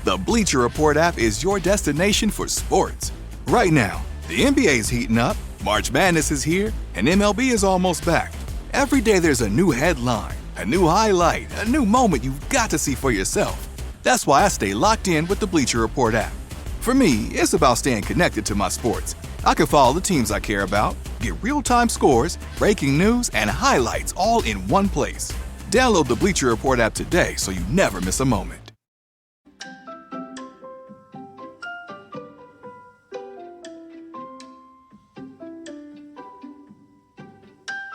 The Bleacher Report app is your destination for sports. Right now, the NBA's heating up, March Madness is here, and MLB is almost back. Every day there's a new headline, a new highlight, a new moment you've got to see for yourself. That's why I stay locked in with the Bleacher Report app. For me, it's about staying connected to my sports. I can follow the teams I care about, get real-time scores, breaking news, and highlights all in one place. Download the Bleacher Report app today so you never miss a moment.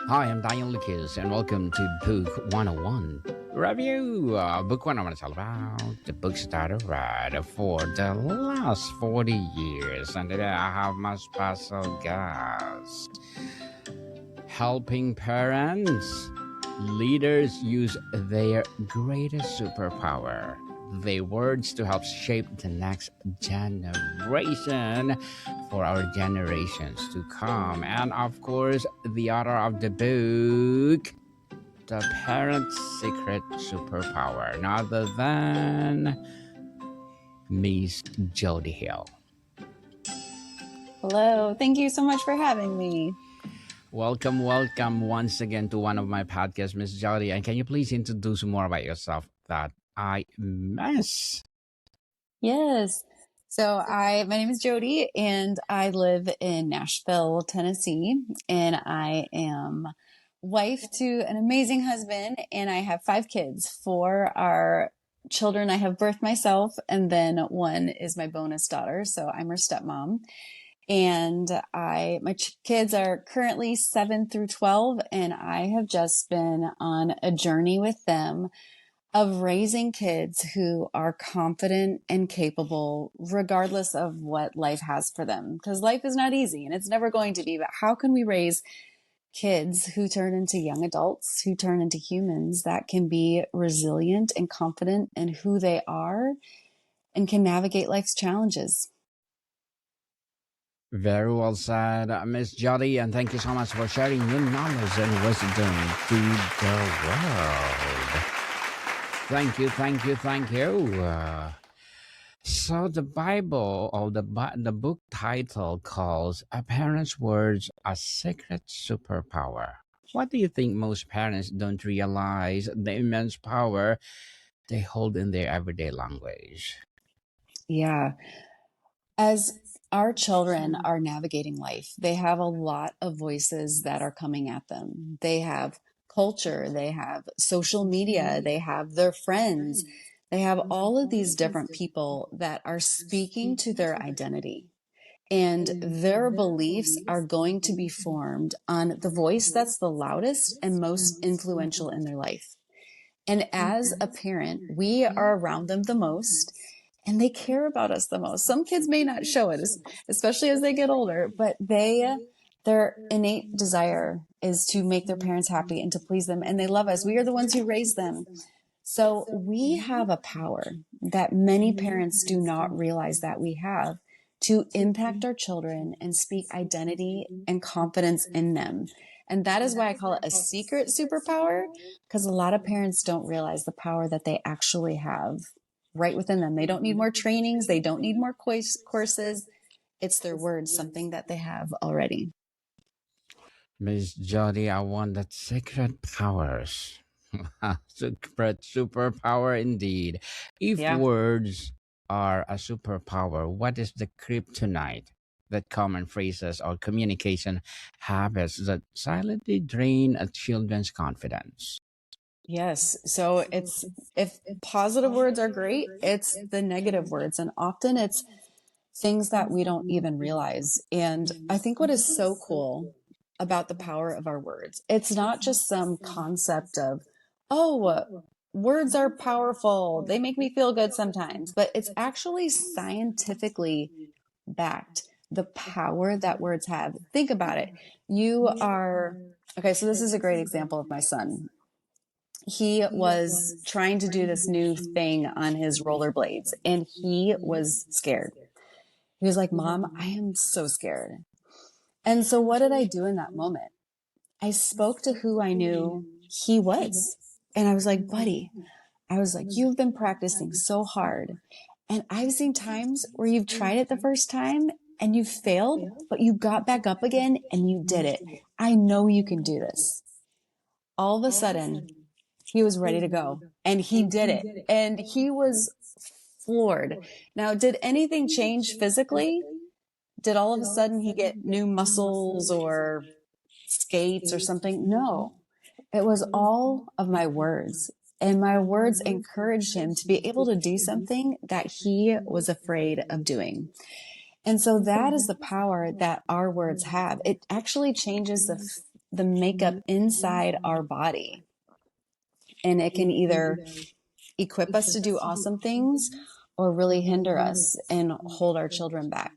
Hi, I'm Daniel Lucas, and welcome to Book 101 Review. Book 101 is all about the books that I read for the last 40 years. And today I have my special guest. Helping parents, leaders use their greatest superpower, their words, to help shape the next generation for our generations to come. And of course, the author of the book, The Parent's Secret Superpower, none other than Miss Jody Hill. Hello, thank you so much for having me. Welcome once again to one of my podcasts, Miss Jody. And can you please introduce more about yourself that I miss? Yes. So my name is Jody and I live in Nashville, Tennessee, and I am wife to an amazing husband, and I have 5 kids. 4 are children I have birthed myself, and then 1 is my bonus daughter. So I'm her stepmom. And my kids are currently 7 through 12, and I have just been on a journey with them of raising kids who are confident and capable, regardless of what life has for them. Because life is not easy, and it's never going to be. But how can we raise kids who turn into young adults, who turn into humans that can be resilient and confident in who they are and can navigate life's challenges? Very well said, Miss Jody, and thank you so much for sharing your knowledge and wisdom to the world. Thank you. So the Bible, or the book title, calls A Parent's Words a Secret Superpower. What do you think most parents don't realize the immense power they hold in their everyday language? Yeah. As our children are navigating life, they have a lot of voices that are coming at them. They have culture, they have social media, they have their friends, they have all of these different people that are speaking to their identity. And their beliefs are going to be formed on the voice that's the loudest and most influential in their life. And as a parent, we are around them the most, and they care about us the most. Some kids may not show it, especially as they get older, but their innate desire is to make their parents happy and to please them, and they love us. We are the ones who raised them. So we have a power that many parents do not realize that we have to impact our children and speak identity and confidence in them. And that is why I call it a secret superpower, because a lot of parents don't realize the power that they actually have right within them. They don't need more trainings. They don't need more courses. It's their words, something that they have already. Miss Jody, I want that secret powers. Secret superpower indeed. If Yeah. words are a superpower, what is the kryptonite? That common phrases or communication habits that silently drain a children's confidence. Yes. So if positive words are great, it's the negative words. And often it's things that we don't even realize. And I think what is so cool about the power of our words, it's not just some concept of, oh, words are powerful, they make me feel good sometimes, but it's actually scientifically backed, the power that words have. Think about it. Okay, so this is a great example of my son. He was trying to do this new thing on his rollerblades, and he was scared. He was like, Mom, I am so scared. And so what did I do in that moment? I spoke to who I knew he was. And I was like, buddy, I was like, you've been practicing so hard. And I've seen times where you've tried it the first time and you failed, but you got back up again and you did it. I know you can do this. All of a sudden, he was ready to go and he did it. And he was floored. Now, did anything change physically? Did all of a sudden he get new muscles or skates or something? No, it was all of my words. And my words encouraged him to be able to do something that he was afraid of doing. And so that is the power that our words have. It actually changes the makeup inside our body. And it can either equip us to do awesome things or really hinder us and hold our children back.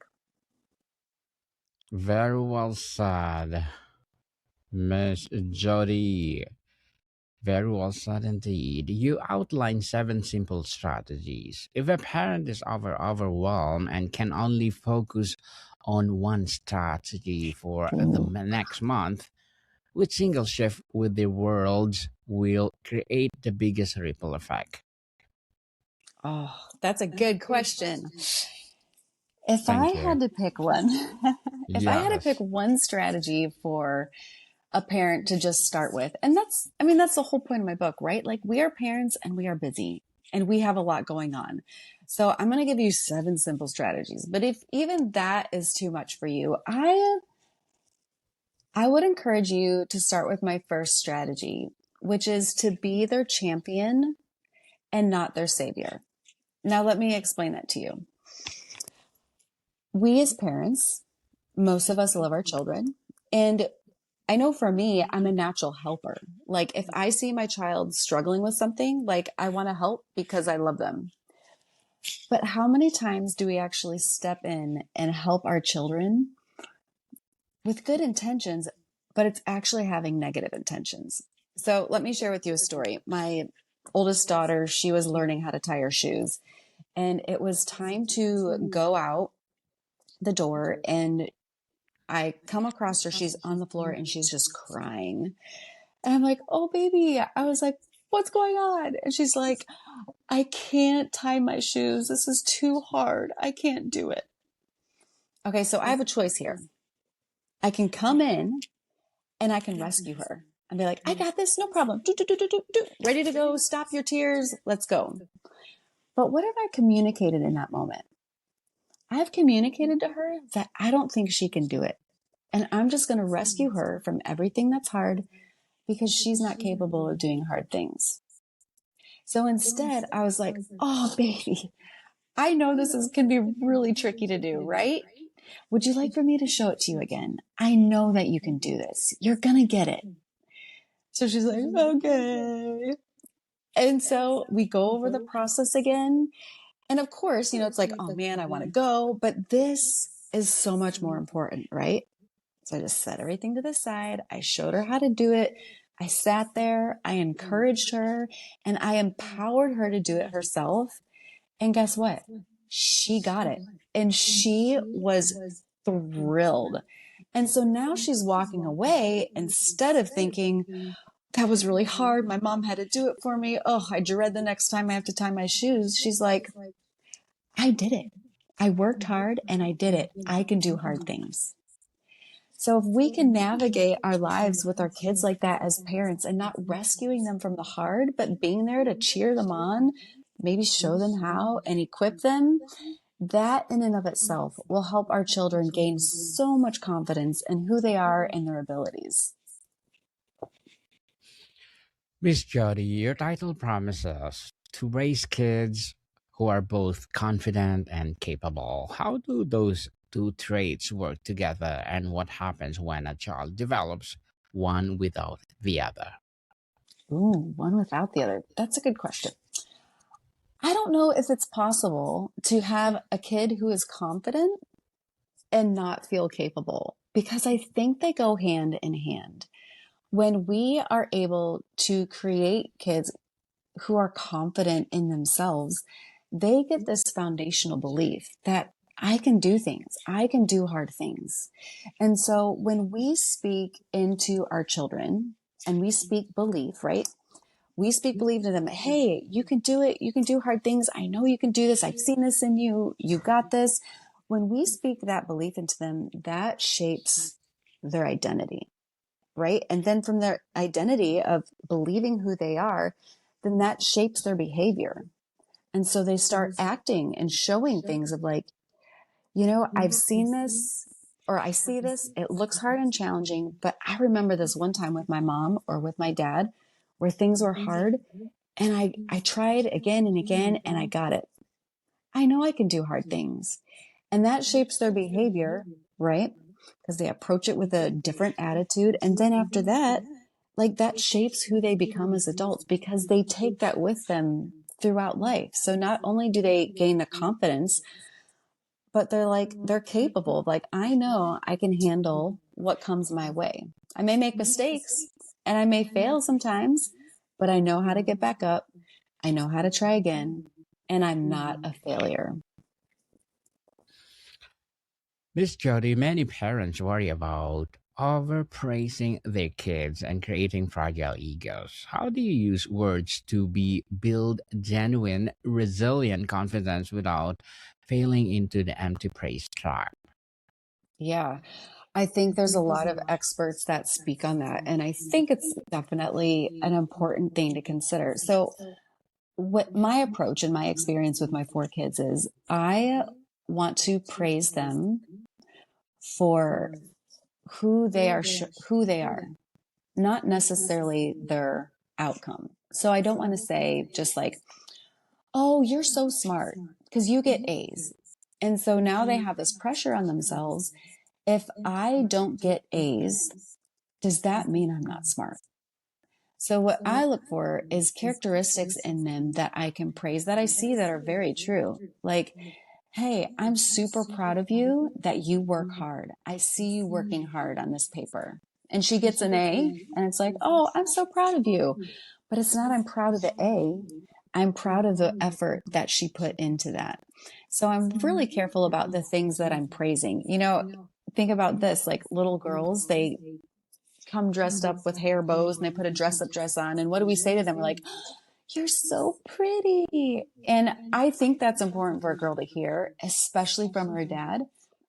Very well said, Miss Jody. Very well said indeed. You outlined 7 simple strategies. If a parent is overwhelmed and can only focus on one strategy for the Ooh. next month, which single shift with the world will create the biggest ripple effect? Oh, that's a good question. If I Thank you. had to pick one, if I had to pick Yes. one strategy for a parent to just start with, and that's the whole point of my book, right? Like we are parents and we are busy and we have a lot going on. So I'm going to give you 7 simple strategies. But if even that is too much for you, I would encourage you to start with my first strategy, which is to be their champion and not their savior. Now, let me explain that to you. We as parents, most of us love our children. And I know for me, I'm a natural helper. Like if I see my child struggling with something, like I want to help because I love them. But how many times do we actually step in and help our children with good intentions, but it's actually having negative intentions? So let me share with you a story. My oldest daughter, she was learning how to tie her shoes, and it was time to go out the door, and I come across her. She's on the floor and she's just crying. And I'm like, oh, baby. I was like, what's going on? And she's like, I can't tie my shoes. This is too hard. I can't do it. Okay, so I have a choice here. I can come in and I can rescue her and be like, I got this. No problem. Do, do, do, do, do, do. Ready to go. Stop your tears. Let's go. But what have I communicated in that moment? I've communicated to her that I don't think she can do it. And I'm just going to rescue her from everything that's hard because she's not capable of doing hard things. So instead, I was like, oh, baby, I know can be really tricky to do, right? Would you like for me to show it to you again? I know that you can do this. You're going to get it. So she's like, okay. And so we go over the process again. And of course, it's like, oh man, I want to go, but this is so much more important, right? So I just set everything to the side. I showed her how to do it. I sat there, I encouraged her, and I empowered her to do it herself. And guess what? She got it. And she was thrilled. And so now she's walking away instead of thinking, that was really hard. My mom had to do it for me. Oh, I dread the next time I have to tie my shoes. She's like, I did it. I worked hard and I did it. I can do hard things. So if we can navigate our lives with our kids like that as parents and not rescuing them from the hard, but being there to cheer them on, maybe show them how and equip them, that in and of itself will help our children gain so much confidence in who they are and their abilities. Miss Jody, your title promises to raise kids who are both confident and capable. How do those 2 traits work together, and what happens when a child develops one without the other? Ooh, one without the other. That's a good question. I don't know if it's possible to have a kid who is confident and not feel capable because I think they go hand in hand. When we are able to create kids who are confident in themselves, they get this foundational belief that I can do things, I can do hard things. And so when we speak into our children and we speak belief, right? We speak belief to them. Hey, you can do it. You can do hard things. I know you can do this. I've seen this in you. You got this. When we speak that belief into them, that shapes their identity, right? And then from their identity of believing who they are, then that shapes their behavior. And so they start acting and showing things of like, I've seen this or I see this. It looks hard and challenging, but I remember this one time with my mom or with my dad where things were hard and I tried again and again and I got it. I know I can do hard things. And that shapes their behavior, right? Because they approach it with a different attitude. And then after that, like that shapes who they become as adults because they take that with them throughout life. So not only do they gain the confidence, but they're capable. Like, I know I can handle what comes my way. I may make mistakes and I may fail sometimes, but I know how to get back up. I know how to try again, and I'm not a failure. Miss Jody, many parents worry about overpraising their kids and creating fragile egos. How do you use words to build genuine, resilient confidence without failing into the empty praise trap? Yeah, I think there's a lot of experts that speak on that. And I think it's definitely an important thing to consider. So, what my approach and my experience with my four kids is I want to praise them for who they are, not necessarily their outcome. So I don't want to say just like, oh, you're so smart because you get A's. And so now they have this pressure on themselves. If I don't get A's, does that mean I'm not smart? So what I look for is characteristics in them that I can praise, that I see that are very true. Like, hey, I'm super proud of you that you work hard. I see you working hard on this paper. And she gets an A, and it's like, oh, I'm so proud of you. But it's not, I'm proud of the A. I'm proud of the effort that she put into that. So I'm really careful about the things that I'm praising. Think about this, like little girls, they come dressed up with hair bows and they put a dress up dress on. And what do we say to them? We're like, you're so pretty. And I think that's important for a girl to hear, especially from her dad.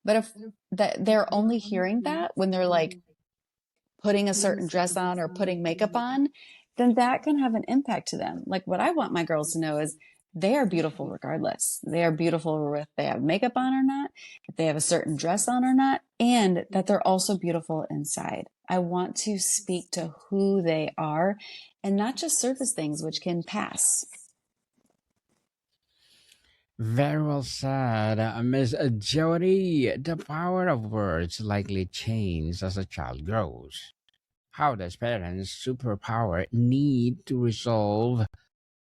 But if that they're only hearing that when they're like putting a certain dress on or putting makeup on, then that can have an impact to them. Like what I want my girls to know is they are beautiful regardless. They are beautiful if they have makeup on or not, if they have a certain dress on or not, and that they're also beautiful inside. I want to speak to who they are and not just surface things, which can pass. Very well said, Miss Jody. The power of words likely changes as a child grows. How does parents' superpower need to resolve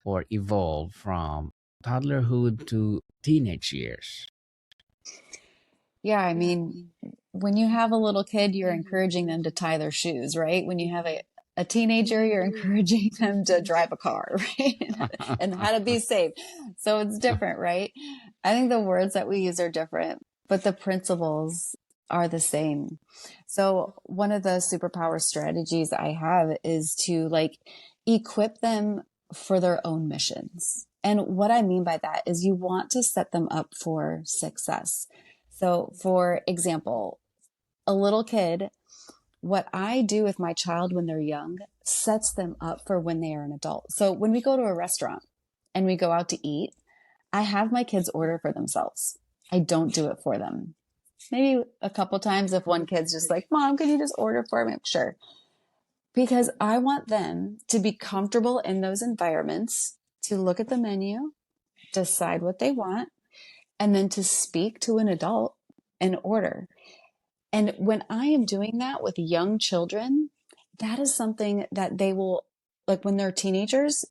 or evolve from toddlerhood to teenage years? Yeah, I mean, when you have a little kid, you're encouraging them to tie their shoes, right? When you have a teenager, you're encouraging them to drive a car, right? And how to be safe. So it's different, right? I think the words that we use are different, but the principles are the same. So one of the superpower strategies I have is to like equip them for their own missions. And what I mean by that is you want to set them up for success. So, for example, a little kid, what I do with my child when they're young sets them up for when they are an adult. So, when we go to a restaurant and we go out to eat, I have my kids order for themselves. I don't do it for them. Maybe a couple times if one kid's just like, Mom, can you just order for me? Sure. Because I want them to be comfortable in those environments, to look at the menu, decide what they want, and then to speak to an adult and order. And when I am doing that with young children, that is something that they will, like when they're teenagers,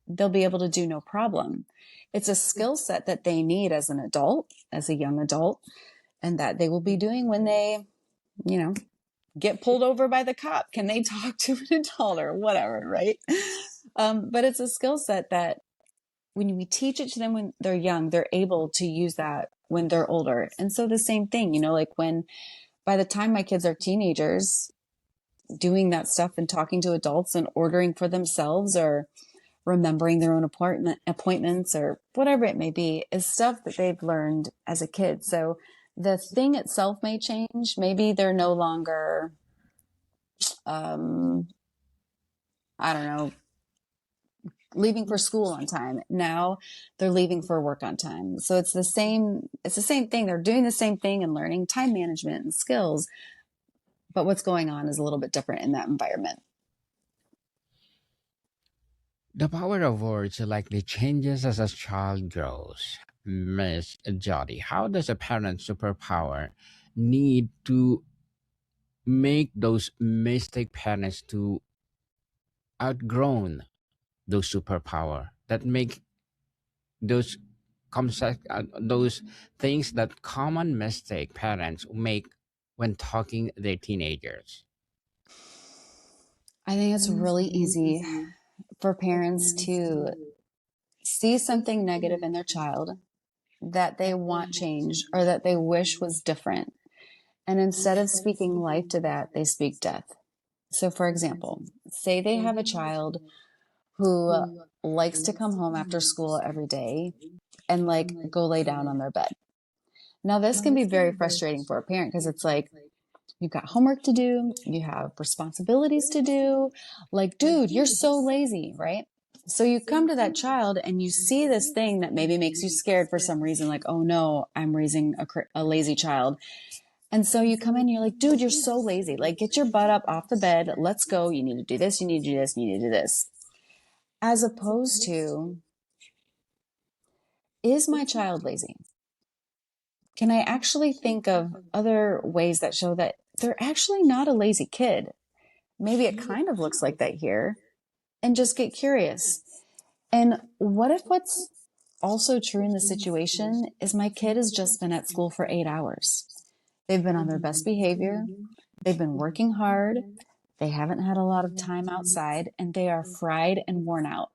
they'll be able to do no problem. It's a skill set that they need as an adult, as a young adult, and that they will be doing when they, you know, get pulled over by the cop. Can they talk to an adult or whatever, right? But it's a skill set that when we teach it to them when they're young, they're able to use that when they're older. And so the same thing, like when by the time my kids are teenagers, doing that stuff and talking to adults and ordering for themselves or remembering their own appointments or whatever it may be is stuff that they've learned as a kid. So the thing itself may change. Maybe they're no longer, um, I don't know, leaving for school on time. Now they're leaving for work on time. So it's the same thing. They're doing the same thing and learning time management and skills, but what's going on is a little bit different in that environment. The power of words likely changes as a child grows. Miss Jody, how does a parent superpower need to make those mistake parents to outgrown those superpower that make those those things that common mistake parents make when talking their teenagers? I think it's really easy for parents to see something negative in their child that they want changed or that they wish was different. And instead of speaking life to that, they speak death. So, for example, say they have a child who likes to come home after school every day and like go lay down on their bed. Now, this can be very frustrating for a parent because it's like, you've got homework to do, you have responsibilities to do. Like, dude, you're so lazy, right? So you come to that child and you see this thing that maybe makes you scared for some reason, like, oh no, I'm raising a lazy child. And so you come in, you're like, dude, you're so lazy. Like, get your butt up off the bed. Let's go. You need to do this. You need to do this. You need to do this. As opposed to, is my child lazy? Can I actually think of other ways that show that they're actually not a lazy kid? Maybe it kind of looks like that here, and just get curious. And what if what's also true in the situation is my kid has just been at school for 8 hours? They've been on their best behavior. They've been working hard. They haven't had a lot of time outside and they are fried and worn out.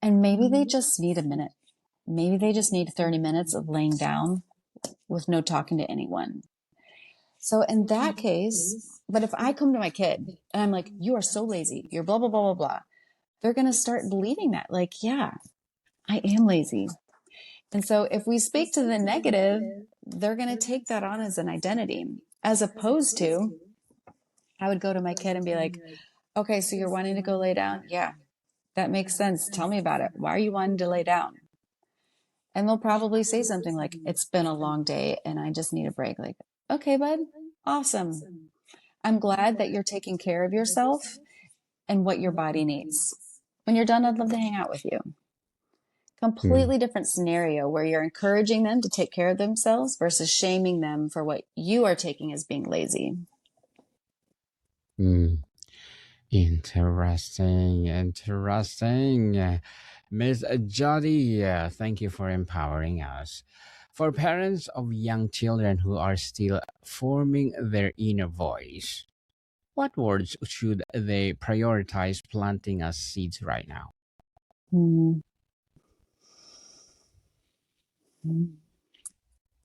And maybe they just need a minute. Maybe they just need 30 minutes of laying down with no talking to anyone. So in that case, but if I come to my kid and I'm like, you are so lazy, you're blah, blah, blah, blah, blah, they're going to start believing that. Like, yeah, I am lazy. And so if we speak to the negative, they're going to take that on as an identity, as opposed to, I would go to my kid and be like, okay, so you're wanting to go lay down? Yeah, that makes sense. Tell me about it. Why are you wanting to lay down? And they'll probably say something like, it's been a long day and I just need a break. Like, okay, bud, awesome. I'm glad that you're taking care of yourself and what your body needs. When you're done, I'd love to hang out with you. Mm, Completely different scenario where you're encouraging them to take care of themselves versus shaming them for what you are taking as being lazy. mm. Interesting, interesting. Miss Jody, thank you for empowering us. For parents of young children who are still forming their inner voice, what words should they prioritize planting as seeds right now? Mm.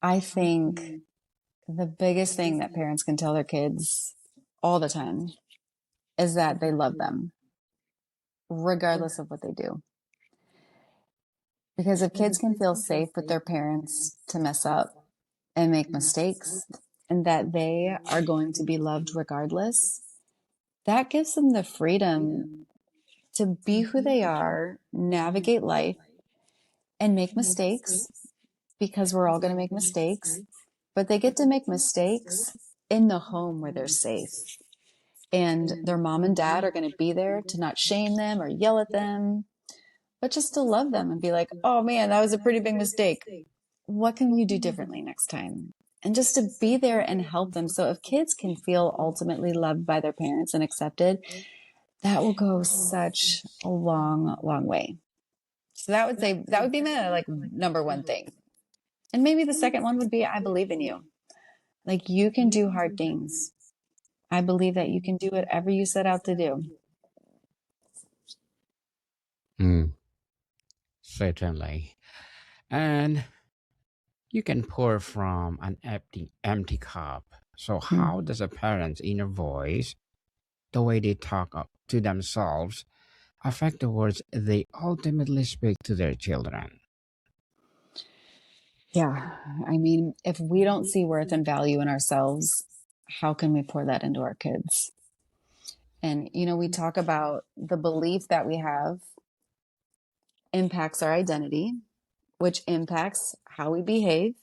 I think the biggest thing that parents can tell their kids all the time is that they love them, regardless of what they do. Because if kids can feel safe with their parents to mess up and make mistakes, and that they are going to be loved regardless, that gives them the freedom to be who they are, navigate life, and make mistakes because we're all going to make mistakes. But they get to make mistakes in the home where they're safe. And their mom and dad are going to be there to not shame them or yell at them, but just to love them and be like, oh man, that was a pretty big mistake. What can you do differently next time? And just to be there and help them. So if kids can feel ultimately loved by their parents and accepted, that will go such a long, long way. So that would be my like number one thing. And maybe the second one would be I believe in you. Like you can do hard things. I believe that you can do whatever you set out to do. Mm, certainly. And you can pour from an empty cup. So Mm. how does a parent's inner voice The way they talk up to themselves affect the words they ultimately speak to their children. Yeah. I mean, if we don't see worth and value in ourselves, how can we pour that into our kids? And, we talk about the belief that we have impacts our identity, which impacts how we behave.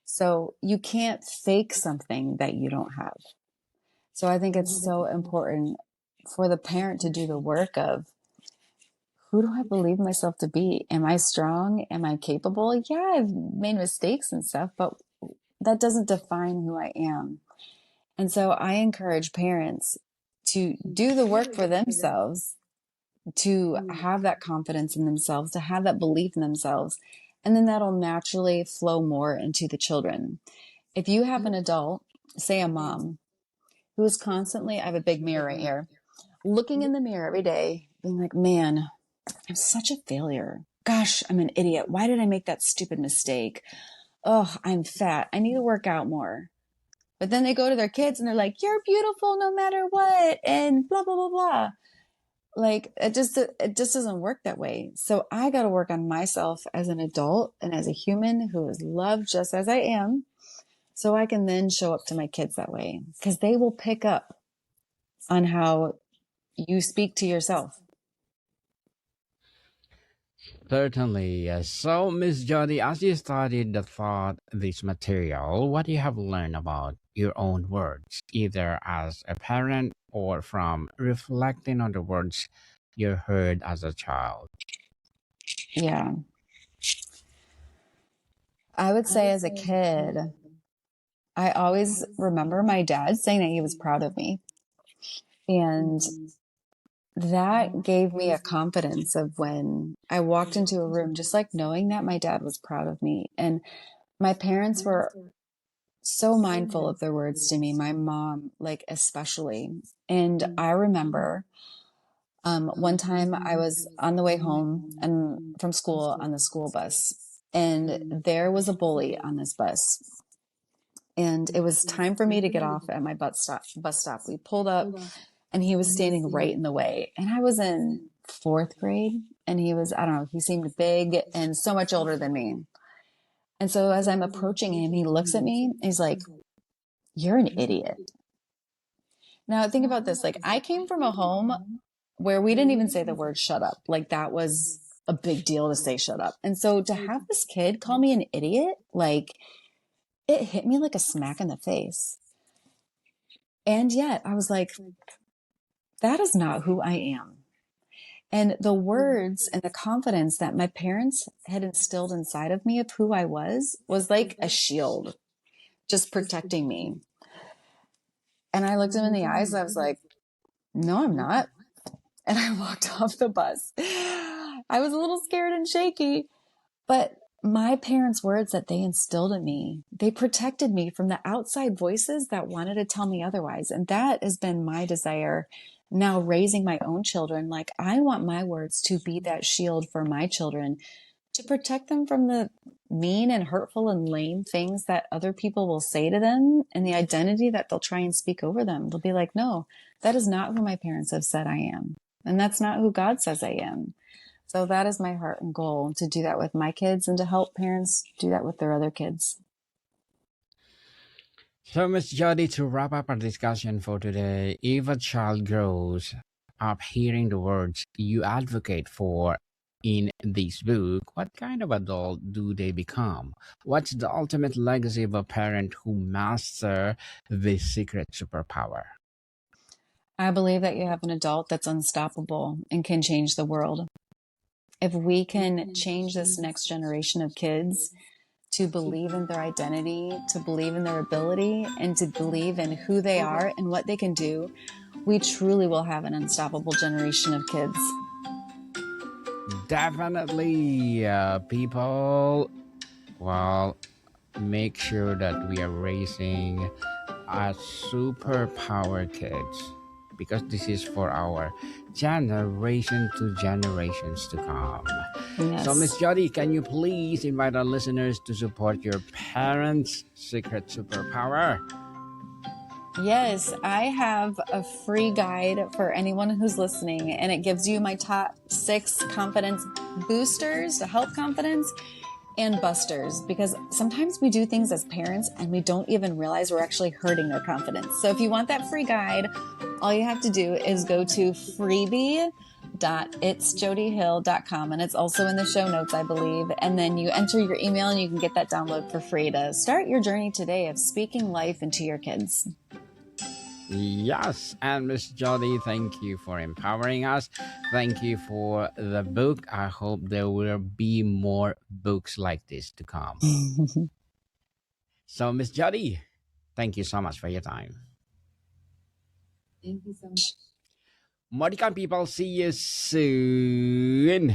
So you can't fake something that you don't have. So I think it's so important for the parent to do the work of, who do I believe myself to be? Am I strong? Am I capable? Yeah, I've made mistakes and stuff, but that doesn't define who I am. And so I encourage parents to do the work for themselves, to have that confidence in themselves, to have that belief in themselves. And then that'll naturally flow more into the children. If you have an adult, say a mom, who is constantly, I have a big mirror right here, looking in the mirror every day, being like, man, I'm such a failure. Gosh, I'm an idiot. Why did I make that stupid mistake? Oh, I'm fat. I need to work out more. But then they go to their kids and they're like, you're beautiful no matter what, and blah, blah, blah, blah. Like it just doesn't work that way. So I got to work on myself as an adult and as a human who is loved just as I am, so I can then show up to my kids that way, because they will pick up on how you speak to yourself. Certainly, yes. So, Miss Jody, as you studied the thought this material, what do you have learned about your own words, either as a parent or from reflecting on the words you heard as a child? Yeah. I would say as a kid, I always remember my dad saying that he was proud of me. And that gave me a confidence of when I walked into a room, just like knowing that my dad was proud of me. And my parents were so mindful of their words to me, my mom, like, especially. And I remember one time I was on the way home and from school on the school bus, and there was a bully on this bus. And it was time for me to get off at my bus stop. We pulled up and he was standing right in the way. And I was in fourth grade, and he was, I don't know, he seemed big and so much older than me. And so as I'm approaching him, he looks at me and he's like, you're an idiot. Now think about this. Like, I came from a home where we didn't even say the word shut up. Like, that was a big deal to say shut up. And so to have this kid call me an idiot, like, it hit me like a smack in the face. And yet I was like, that is not who I am. And the words and the confidence that my parents had instilled inside of me of who I was like a shield, just protecting me. And I looked him in the eyes and I was like, no, I'm not. And I walked off the bus. I was a little scared and shaky, but my parents' words that they instilled in me, they protected me from the outside voices that wanted to tell me otherwise. And that has been my desire now, raising my own children. Like, I want my words to be that shield for my children, to protect them from the mean and hurtful and lame things that other people will say to them, and the identity that they'll try and speak over them. They'll be like, no, that is not who my parents have said I am. And that's not who God says I am. So that is my heart and goal, to do that with my kids and to help parents do that with their other kids. So, Miss Jody, to wrap up our discussion for today, if a child grows up hearing the words you advocate for in this book, what kind of adult do they become? What's the ultimate legacy of a parent who master this secret superpower? I believe that you have an adult that's unstoppable and can change the world. If we can change this next generation of kids to believe in their identity, to believe in their ability, and to believe in who they are and what they can do, we truly will have an unstoppable generation of kids. Definitely, people. Well, make sure that we are raising a superpower kids, because this is for our generation to generations to come. Yes. So, Miss Jody, can you please invite our listeners to support your parents' secret superpower? Yes, I have a free guide for anyone who's listening, and it gives you my top 6 confidence boosters to help confidence and busters, because sometimes we do things as parents and we don't even realize we're actually hurting their confidence. So if you want that free guide, all you have to do is go to freebie.itsjodyhill.com, and it's also in the show notes, I believe. And then you enter your email and you can get that download for free to start your journey today of speaking life into your kids. Yes, and Miss Jody, thank you for empowering us. Thank you for the book. I hope there will be more books like this to come. So, Miss Jody, thank you so much for your time. Thank you so much. Modican people, see you soon.